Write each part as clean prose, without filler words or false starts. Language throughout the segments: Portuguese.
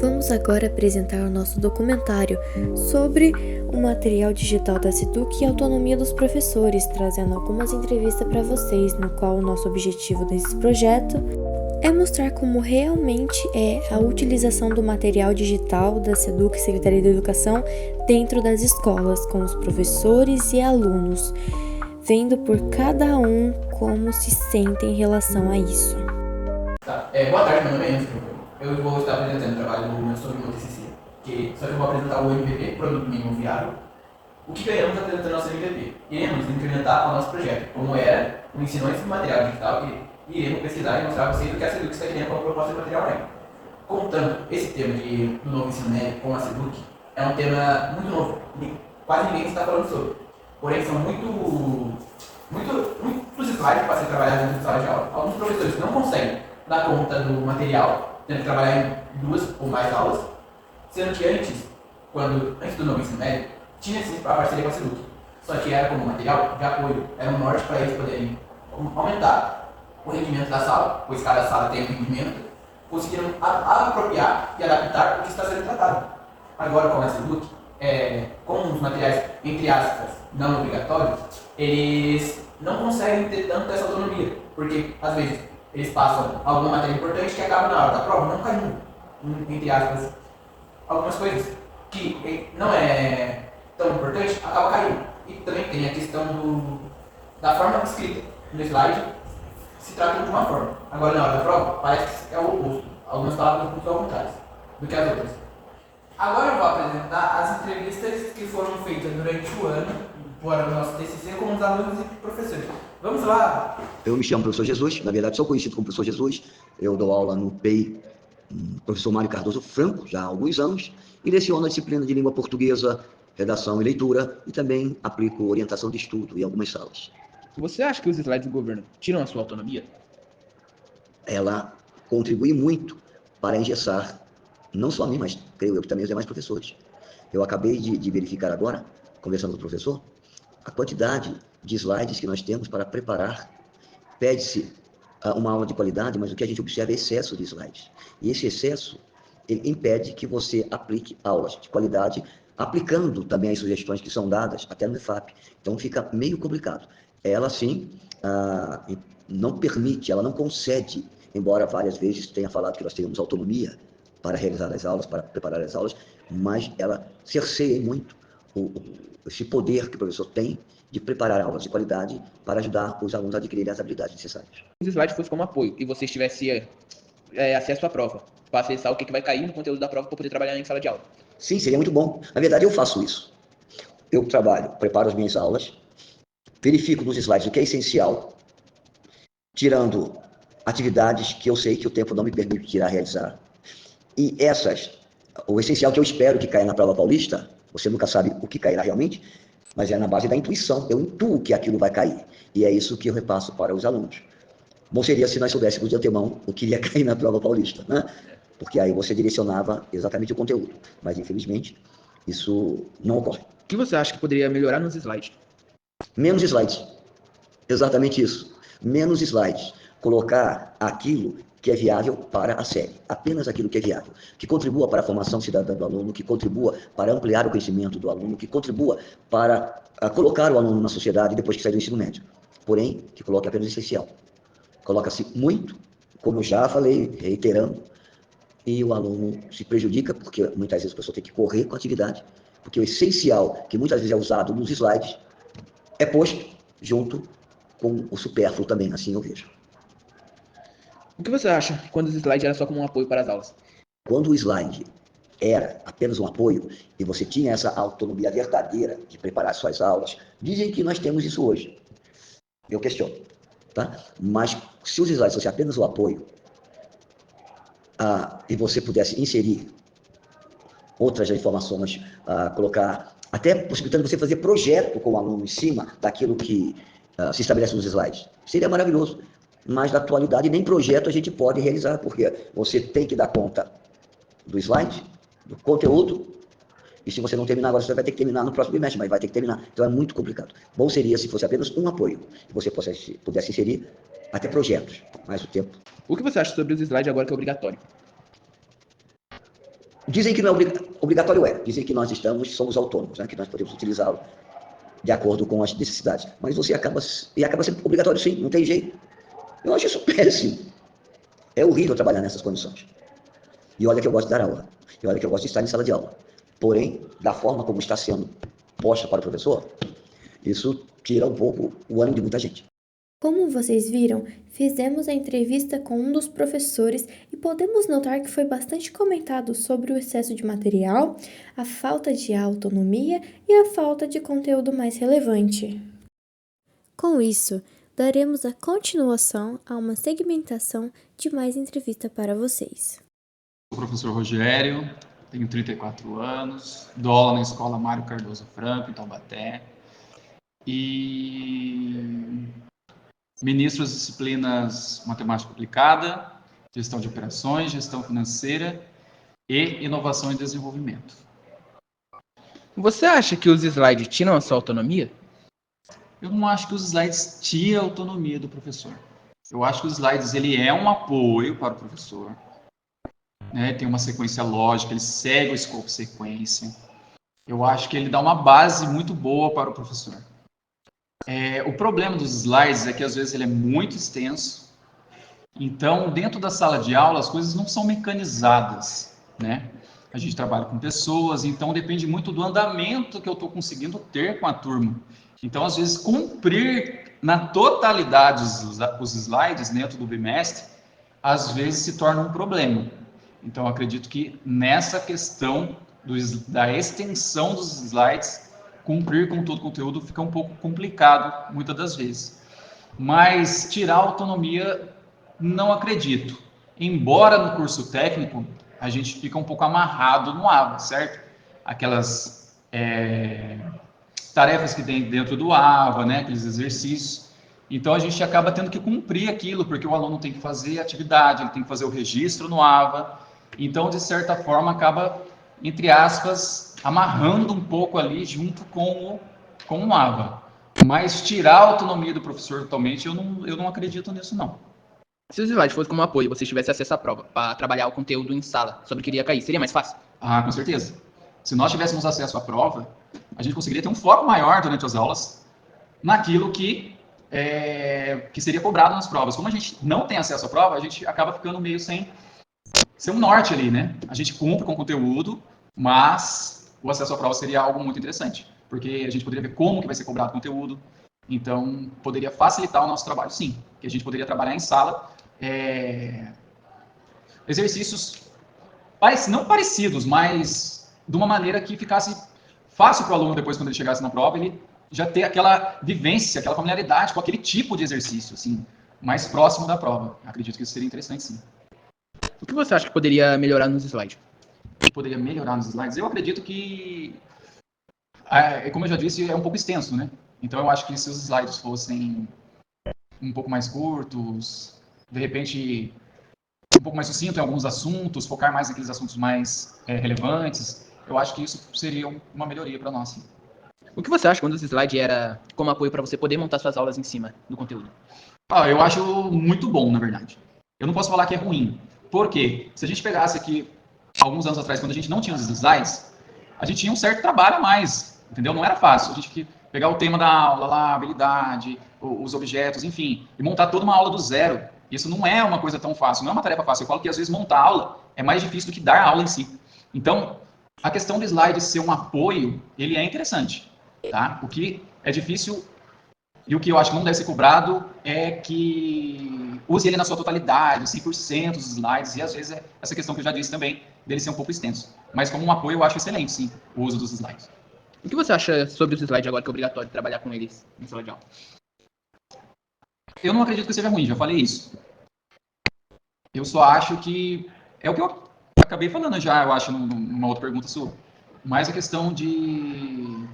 Vamos agora apresentar o nosso documentário sobre o material digital da SEDUC e a autonomia dos professores, trazendo algumas entrevistas para vocês, no qual o nosso objetivo desse projeto é mostrar como realmente é a utilização do material digital da SEDUC, Secretaria da Educação, dentro das escolas, com os professores e alunos, vendo por cada um como se sentem em relação a isso. Boa tarde, meu nome é Enzo. Eu vou estar apresentando o trabalho do meu sobre o TCC, só que eu vou apresentar o MVP, Produto Mínimo Viável, o que ganhamos apresentando nosso MVP. Iremos implementar o nosso projeto, como era o ensino antes do material digital, e iremos pesquisar e mostrar a vocês o que a SEDUC está querendo como proposta de material web. Contanto, esse tema do novo ensino médio com a SEDUC é um tema muito novo, quase ninguém está falando sobre. Porém, são muitos slides para ser trabalhados dentro de sala de aula. Alguns professores não conseguem dar conta do material, tendo que trabalhar em 2 ou mais aulas, sendo que antes do novo ensino médio, tinha sim a parceria com a SEDUC, só que era como material de apoio, era um norte para eles poderem aumentar o rendimento da sala, pois cada sala tem um rendimento, conseguiram apropriar e adaptar o que está sendo tratado. Agora com a SEDUC, com os materiais, entre aspas, não obrigatórios, eles não conseguem ter tanto essa autonomia, porque às vezes eles passam alguma matéria importante que acaba na hora da prova não caindo, entre aspas, algumas coisas que não é tão importante, acaba caindo. E também tem a questão da forma escrita. No slide se trata de uma forma. Agora na hora da prova parece que é o oposto. Algumas palavras são contrárias do que as outras. Agora eu vou apresentar as entrevistas que foram feitas durante o ano para o nosso TCC com os alunos e professores. Vamos lá! Eu me chamo Professor Jesus, na verdade sou conhecido como Professor Jesus. Eu dou aula no PEI, Professor Mário Cardoso Franco, já há alguns anos, e leciono a disciplina de língua portuguesa, redação e leitura, e também aplico orientação de estudo em algumas salas. Você acha que os slides do governo tiram a sua autonomia? Ela contribui muito para engessar, não só a mim, mas creio eu que também os demais professores. Eu acabei de verificar agora, conversando com o professor, a quantidade de slides que nós temos para preparar. Pede-se uma aula de qualidade, mas o que a gente observa é excesso de slides. E esse excesso, ele impede que você aplique aulas de qualidade, aplicando também as sugestões que são dadas até no IFAP. Então fica meio complicado. Ela, sim, não permite, ela não concede, embora várias vezes tenha falado que nós tenhamos autonomia para realizar as aulas, para preparar as aulas, mas ela cerceia muito esse poder que o professor tem de preparar aulas de qualidade para ajudar os alunos a adquirirem as habilidades necessárias. Se os slides fossem como apoio e você tivesse acesso à prova, para acessar o que vai cair no conteúdo da prova para poder trabalhar em sala de aula. Sim, seria muito bom. Na verdade, eu faço isso. Eu trabalho, preparo as minhas aulas, verifico nos slides o que é essencial, tirando atividades que eu sei que o tempo não me permitirá realizar. E o essencial que eu espero que caia na prova paulista, você nunca sabe o que cairá realmente, mas é na base da intuição. Eu intuo que aquilo vai cair. E é isso que eu repasso para os alunos. Bom seria se nós soubéssemos de antemão o que iria cair na prova paulista, né? Porque aí você direcionava exatamente o conteúdo. Mas, infelizmente, isso não ocorre. O que você acha que poderia melhorar nos slides? Menos slides. Exatamente isso. Menos slides. Colocar aquilo que é viável para a série. Apenas aquilo que é viável. Que contribua para a formação cidadã do aluno, que contribua para ampliar o conhecimento do aluno, que contribua para colocar o aluno na sociedade depois que sair do ensino médio. Porém, que coloque apenas o essencial. Coloca-se muito, como eu já falei, reiterando, e o aluno se prejudica, porque muitas vezes a pessoa tem que correr com a atividade, porque o essencial, que muitas vezes é usado nos slides, é posto junto com o supérfluo também, assim eu vejo. O que você acha quando os slides eram só como um apoio para as aulas? Quando o slide era apenas um apoio e você tinha essa autonomia verdadeira de preparar suas aulas, dizem que nós temos isso hoje. Eu questiono, tá? Mas se os slides fossem apenas o apoio e você pudesse inserir outras informações, colocar, até possibilitando você fazer projeto com o aluno em cima daquilo que se estabelece nos slides, seria maravilhoso. Mas na atualidade nem projeto a gente pode realizar, porque você tem que dar conta do slide, do conteúdo, e se você não terminar agora, você vai ter que terminar no próximo bimestre, mas vai ter que terminar. Então é muito complicado. Bom seria se fosse apenas um apoio, e você pudesse inserir até projetos, mais o tempo. O que você acha sobre os slides agora que é obrigatório? Dizem que não é obrigatório, dizem que nós somos autônomos, né? Que nós podemos utilizá-lo de acordo com as necessidades. Mas você acaba sendo obrigatório sim, não tem jeito. Eu acho isso péssimo. É horrível trabalhar nessas condições. E olha que eu gosto de dar aula. E olha que eu gosto de estar em sala de aula. Porém, da forma como está sendo posta para o professor, isso tira um pouco o ânimo de muita gente. Como vocês viram, fizemos a entrevista com um dos professores e podemos notar que foi bastante comentado sobre o excesso de material, a falta de autonomia e a falta de conteúdo mais relevante. Com isso, daremos a continuação a uma segmentação de mais entrevista para vocês. Sou o professor Rogério, tenho 34 anos, dou aula na escola Mário Cardoso Franco, em Taubaté, e ministro as disciplinas Matemática Aplicada, Gestão de Operações, Gestão Financeira e Inovação e Desenvolvimento. Você acha que os slides tiram a sua autonomia? Eu não acho que os slides tiram a autonomia do professor. Eu acho que os slides ele é um apoio para o professor. Né? Tem uma sequência lógica, ele segue o escopo sequência. Eu acho que ele dá uma base muito boa para o professor. O problema dos slides é que às vezes ele é muito extenso. Então, dentro da sala de aula, as coisas não são mecanizadas, né? A gente trabalha com pessoas, então depende muito do andamento que eu estou conseguindo ter com a turma. Então, às vezes, cumprir na totalidade os slides dentro do bimestre, às vezes se torna um problema. Então, eu acredito que nessa questão da extensão dos slides, cumprir com todo o conteúdo fica um pouco complicado, muitas das vezes. Mas tirar a autonomia, não acredito. Embora no curso técnico, a gente fica um pouco amarrado no AVA, certo? Aquelas tarefas que tem dentro do AVA, né? Aqueles exercícios. Então, a gente acaba tendo que cumprir aquilo, porque o aluno tem que fazer a atividade, ele tem que fazer o registro no AVA. Então, de certa forma, acaba, entre aspas, amarrando um pouco ali junto com o AVA. Mas tirar a autonomia do professor totalmente, eu não acredito nisso, não. Se os slides fossem como apoio, você tivesse acesso à prova para trabalhar o conteúdo em sala sobre o que iria cair, seria mais fácil? Ah, com certeza. Se nós tivéssemos acesso à prova, a gente conseguiria ter um foco maior durante as aulas naquilo que seria cobrado nas provas. Como a gente não tem acesso à prova, a gente acaba ficando meio sem um norte ali, né? A gente cumpre com o conteúdo, mas o acesso à prova seria algo muito interessante, porque a gente poderia ver como que vai ser cobrado o conteúdo, então poderia facilitar o nosso trabalho, sim, que a gente poderia trabalhar em sala, exercícios não parecidos, mas de uma maneira que ficasse fácil para o aluno depois, quando ele chegasse na prova, ele já ter aquela vivência, aquela familiaridade com aquele tipo de exercício, assim, mais próximo da prova. Acredito que isso seria interessante, sim. O que você acha que poderia melhorar nos slides? Que poderia melhorar nos slides? Eu acredito que, como eu já disse, é um pouco extenso, né? Então, eu acho que se os slides fossem um pouco mais curtos, de repente, um pouco mais sucinto em alguns assuntos, focar mais naqueles assuntos mais relevantes, eu acho que isso seria uma melhoria para nós, sim. O que você acha quando esse slide era como apoio para você poder montar suas aulas em cima do conteúdo? Eu acho muito bom, na verdade. Eu não posso falar que é ruim. Por quê? Se a gente pegasse aqui, alguns anos atrás, quando a gente não tinha os slides, a gente tinha um certo trabalho a mais, entendeu? Não era fácil. A gente tinha que pegar o tema da aula lá, a habilidade, os objetos, enfim, e montar toda uma aula do zero. Isso não é uma coisa tão fácil, não é uma tarefa fácil. Eu falo que, às vezes, montar aula é mais difícil do que dar aula em si. Então, a questão do slide ser um apoio, ele é interessante, tá? O que é difícil e o que eu acho que não deve ser cobrado é que use ele na sua totalidade, 100% dos slides, e às vezes é essa questão que eu já disse também, dele ser um pouco extenso. Mas como um apoio, eu acho excelente, sim, o uso dos slides. O que você acha sobre os slides agora que é obrigatório trabalhar com eles na sala de aula? Eu não acredito que seja ruim, já falei isso. Eu só acho que é o que eu acabei falando já, eu acho, numa outra pergunta sua. Mas a questão de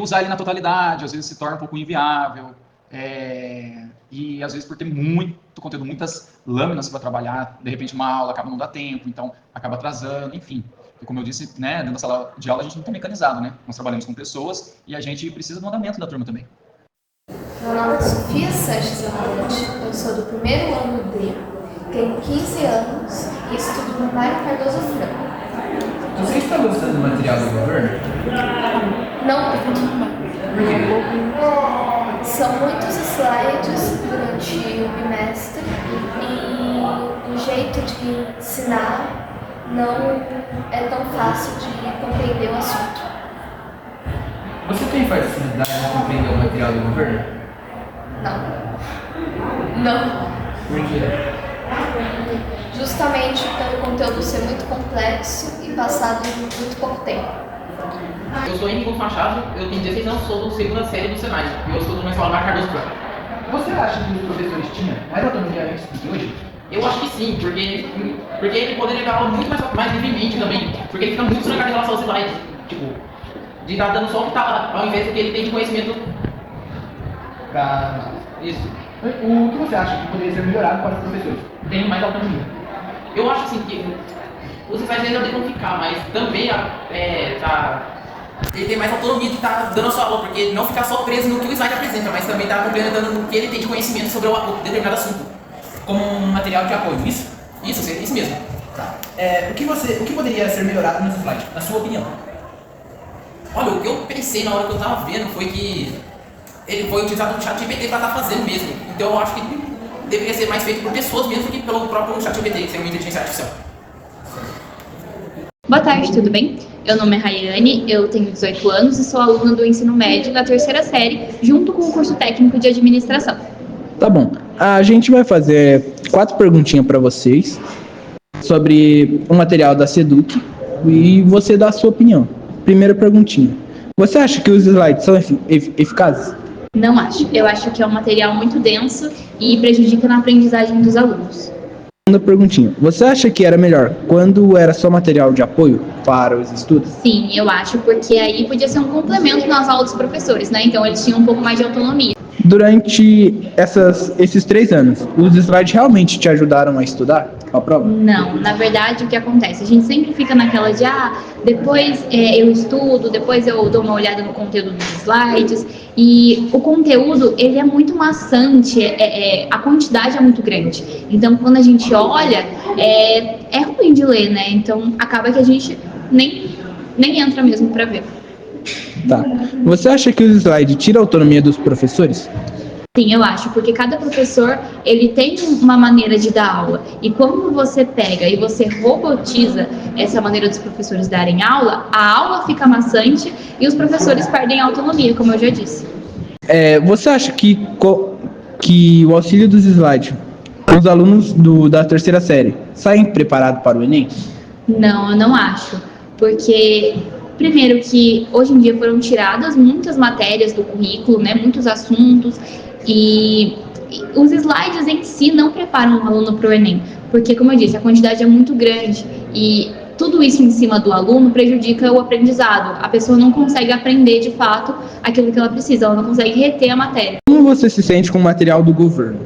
usar ele na totalidade, às vezes se torna um pouco inviável. E às vezes por ter muito conteúdo, muitas lâminas para trabalhar, de repente uma aula acaba não dá tempo, então acaba atrasando, enfim. E como eu disse, né, dentro da sala de aula a gente não está mecanizado, né? Nós trabalhamos com pessoas e a gente precisa do andamento da turma também. Meu nome é Sofia Sanches Amarante, eu sou do primeiro ano D, tenho 15 anos Estudo no Mário Cardoso Franco. Você está gostando do material do governo? Não muito. Por quê? São muitos slides durante o bimestre e o jeito de ensinar não é tão fácil de compreender o assunto. Você tem facilidade de compreender o material do governo? Não. Por quê? Justamente pelo conteúdo ser muito complexo e passado em muito pouco tempo. Eu sou Henrique Machado, eu tenho 16 anos, sou do segunda série do Senai. E eu estudo numa escola Mário Cardoso Franco. Você acha que os professores tinham mais autonomia antes do que hoje? Eu acho que sim, porque ele poderia dar aula muito mais livremente também, porque ele fica muito trancado em relação aos slides, tipo, de estar dando só o que tá lá, ao invés do que ele tem de conhecimento. Isso. O que você acha que poderia ser melhorado para os professores? Tem mais autonomia. Eu acho assim que os slides ainda devem ficar, mas também ele tem mais autonomia de estar dando a sua aula, porque não ficar só preso no que o slide apresenta, mas também estar complementando no que ele tem de conhecimento sobre o determinado assunto, como um material de apoio. Isso mesmo. Tá. O que poderia ser melhorado nesse slide, na sua opinião? Olha, o que eu pensei na hora que eu tava vendo foi que ele foi utilizado no ChatGPT para estar fazendo mesmo. Então eu acho que deveria ser mais feito por pessoas mesmo que pelo próprio ChatGPT, que é uma inteligência artificial. Boa tarde, tudo bem? Meu nome é Rayane, eu tenho 18 anos e sou aluna do ensino médio da terceira série, junto com o curso técnico de administração. Tá bom. A gente vai fazer 4 perguntinhas para vocês sobre o material da Seduc e você dá a sua opinião. Primeira perguntinha. Você acha que os slides são eficazes? Não acho. Eu acho que é um material muito denso e prejudica na aprendizagem dos alunos. Segunda perguntinha. Você acha que era melhor quando era só material de apoio para os estudos? Sim, eu acho, porque aí podia ser um complemento nas aulas dos professores, né? Então eles tinham um pouco mais de autonomia. Durante esses 3 anos, os slides realmente te ajudaram a estudar a prova? Não, na verdade o que acontece? A gente sempre fica naquela de, depois eu estudo, depois eu dou uma olhada no conteúdo dos slides, e o conteúdo, ele é muito maçante, a quantidade é muito grande. Então, quando a gente olha, é ruim de ler, né? Então, acaba que a gente nem entra mesmo para ver. Tá. Você acha que os slides tiram a autonomia dos professores? Sim, eu acho, porque cada professor, ele tem uma maneira de dar aula, e quando você pega e você robotiza essa maneira dos professores darem aula, a aula fica maçante e os professores perdem a autonomia, como eu já disse. Você acha que o auxílio dos slides, os alunos da terceira série, saem preparados para o Enem? Não, eu não acho, porque primeiro que hoje em dia foram tiradas muitas matérias do currículo, né, muitos assuntos, e os slides em si não preparam o aluno para o Enem, porque, como eu disse, a quantidade é muito grande e tudo isso em cima do aluno prejudica o aprendizado. A pessoa não consegue aprender de fato aquilo que ela precisa, ela não consegue reter a matéria. Como você se sente com o material do governo?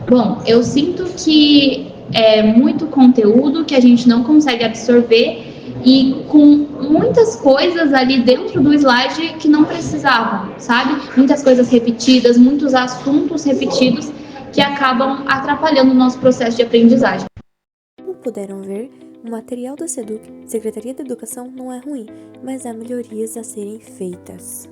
Bom, eu sinto que é muito conteúdo que a gente não consegue absorver e com muitas coisas ali dentro do slide que não precisavam, sabe? Muitas coisas repetidas, muitos assuntos repetidos que acabam atrapalhando o nosso processo de aprendizagem. Como puderam ver, o material da Seduc, Secretaria da Educação, não é ruim, mas há melhorias a serem feitas.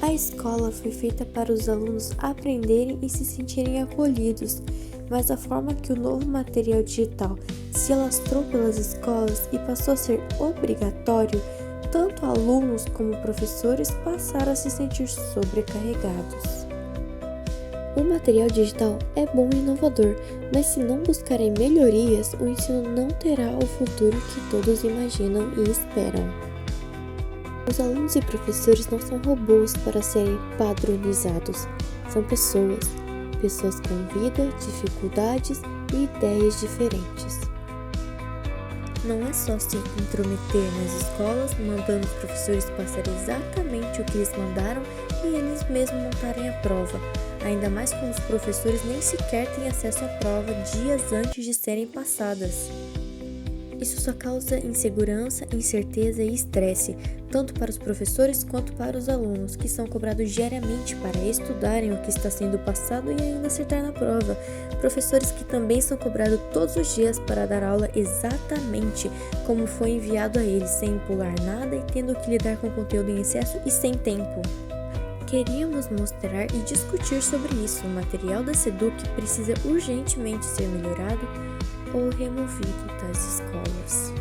A escola foi feita para os alunos aprenderem e se sentirem acolhidos, mas a forma que o novo material digital se alastrou pelas escolas e passou a ser obrigatório, tanto alunos como professores passaram a se sentir sobrecarregados. O material digital é bom e inovador, mas se não buscarem melhorias, o ensino não terá o futuro que todos imaginam e esperam. Os alunos e professores não são robôs para serem padronizados, são pessoas com vida, dificuldades e ideias diferentes. Não é só se intrometer nas escolas, mandando os professores passar exatamente o que eles mandaram e eles mesmos montarem a prova, ainda mais quando os professores nem sequer têm acesso à prova dias antes de serem passadas. Isso só causa insegurança, incerteza e estresse, tanto para os professores quanto para os alunos, que são cobrados diariamente para estudarem o que está sendo passado e ainda acertar na prova. Professores que também são cobrados todos os dias para dar aula exatamente como foi enviado a eles, sem pular nada e tendo que lidar com conteúdo em excesso e sem tempo. Queríamos mostrar e discutir sobre isso. O material da SEDUC precisa urgentemente ser melhorado ou removido das escolas.